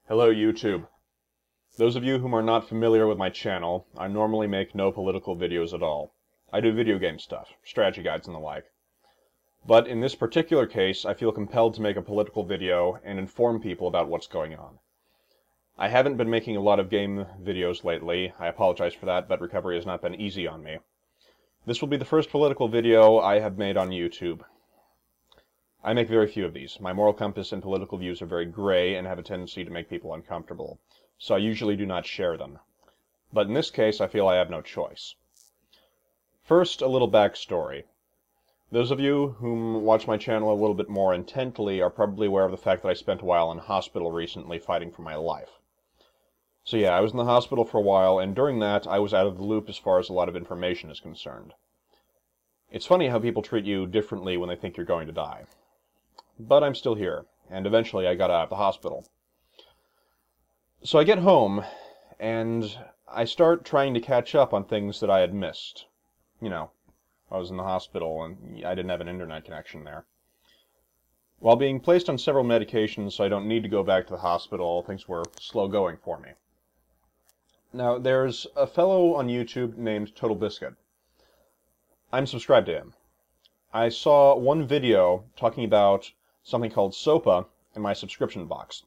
Hello YouTube. Those of you whom are not familiar with my channel, I normally make no political videos at all. I do video game stuff, strategy guides and the like. But in this particular case, I feel compelled to make a political video and inform people about what's going on. I haven't been making a lot of game videos lately. I apologize for that, but recovery has not been easy on me. This will be the first political video I have made on YouTube. I make very few of these. My moral compass and political views are very gray and have a tendency to make people uncomfortable, so I usually do not share them. But in this case, I feel I have no choice. First, a little backstory. Those of you whom watch my channel a little bit more intently are probably aware of the fact that I spent a while in hospital recently fighting for my life. So yeah, I was in the hospital for a while, and during that, I was out of the loop as far as a lot of information is concerned. It's funny how people treat you differently when they think you're going to die. But I'm still here, and eventually I got out of the hospital. So I get home, and I start trying to catch up on things that I had missed. You know, I was in the hospital, and I didn't have an internet connection there. While being placed on several medications so I don't need to go back to the hospital, things were slow going for me. Now, there's a fellow on YouTube named Total Biscuit. I'm subscribed to him. I saw one video talking about something called SOPA in my subscription box.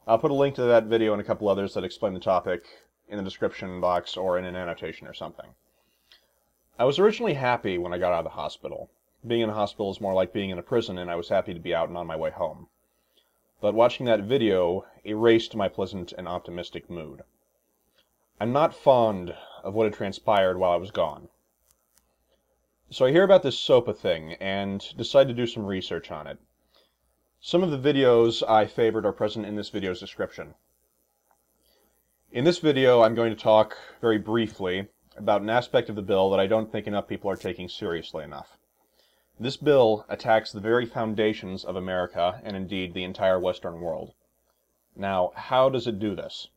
I'll put a link to that video and a couple others that explain the topic in the description box or in an annotation or something. I was originally happy when I got out of the hospital. Being in a hospital is more like being in a prison, and I was happy to be out and on my way home. But watching that video erased my pleasant and optimistic mood. I'm not fond of what had transpired while I was gone. So I hear about this SOPA thing, and decide to do some research on it. Some of the videos I favored are present in this video's description. In this video, I'm going to talk very briefly about an aspect of the bill that I don't think enough people are taking seriously enough. This bill attacks the very foundations of America, and indeed the entire Western world. Now, how does it do this?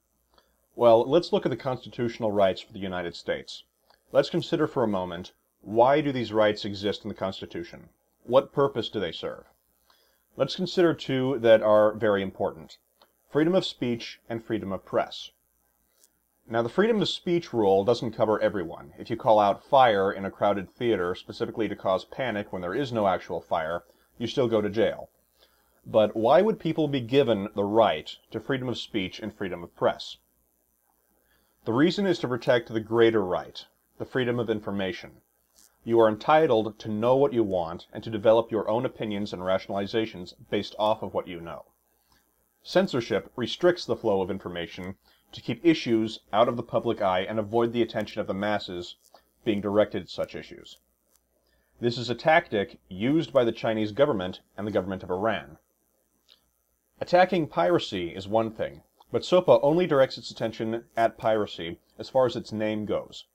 Well, let's look at the constitutional rights for the United States. Let's consider for a moment, why do these rights exist in the Constitution? What purpose do they serve? Let's consider two that are very important: freedom of speech and freedom of press. Now, the freedom of speech rule doesn't cover everyone. If you call out fire in a crowded theater specifically to cause panic when there is no actual fire, you still go to jail. But why would people be given the right to freedom of speech and freedom of press? The reason is to protect the greater right, the freedom of information. You are entitled to know what you want and to develop your own opinions and rationalizations based off of what you know. Censorship restricts the flow of information to keep issues out of the public eye and avoid the attention of the masses being directed at such issues. This is a tactic used by the Chinese government and the government of Iran. Attacking piracy is one thing, but SOPA only directs its attention at piracy as far as its name goes.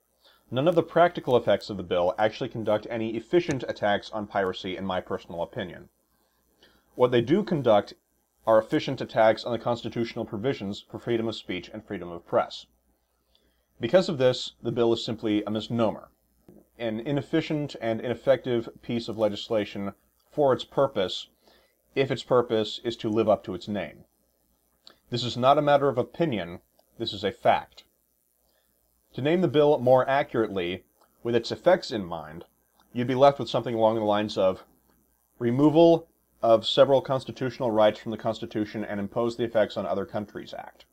None of the practical effects of the bill actually conduct any efficient attacks on piracy, in my personal opinion. What they do conduct are efficient attacks on the constitutional provisions for freedom of speech and freedom of press. Because of this, the bill is simply a misnomer, an inefficient and ineffective piece of legislation for its purpose, if its purpose is to live up to its name. This is not a matter of opinion, this is a fact. To name the bill more accurately, with its effects in mind, you'd be left with something along the lines of Removal of several constitutional rights from the Constitution and impose the effects on other countries Act.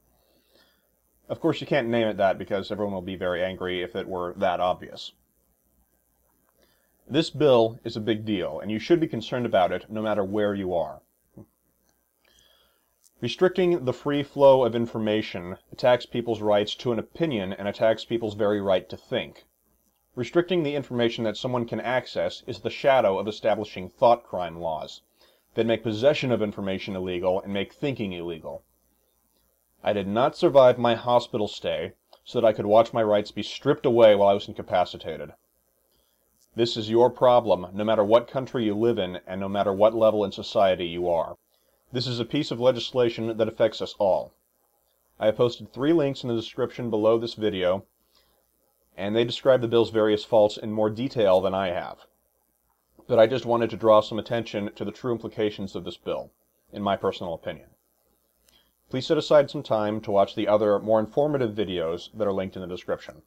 Of course, you can't name it that because everyone will be very angry if it were that obvious. This bill is a big deal, and you should be concerned about it no matter where you are. Restricting the free flow of information attacks people's rights to an opinion and attacks people's very right to think. Restricting the information that someone can access is the shadow of establishing thought crime laws that make possession of information illegal and make thinking illegal. I did not survive my hospital stay so that I could watch my rights be stripped away while I was incapacitated. This is your problem, no matter what country you live in and no matter what level in society you are. This is a piece of legislation that affects us all. I have posted 3 links in the description below this video, and they describe the bill's various faults in more detail than I have. But I just wanted to draw some attention to the true implications of this bill, in my personal opinion. please set aside some time to watch the other, more informative videos that are linked in the description.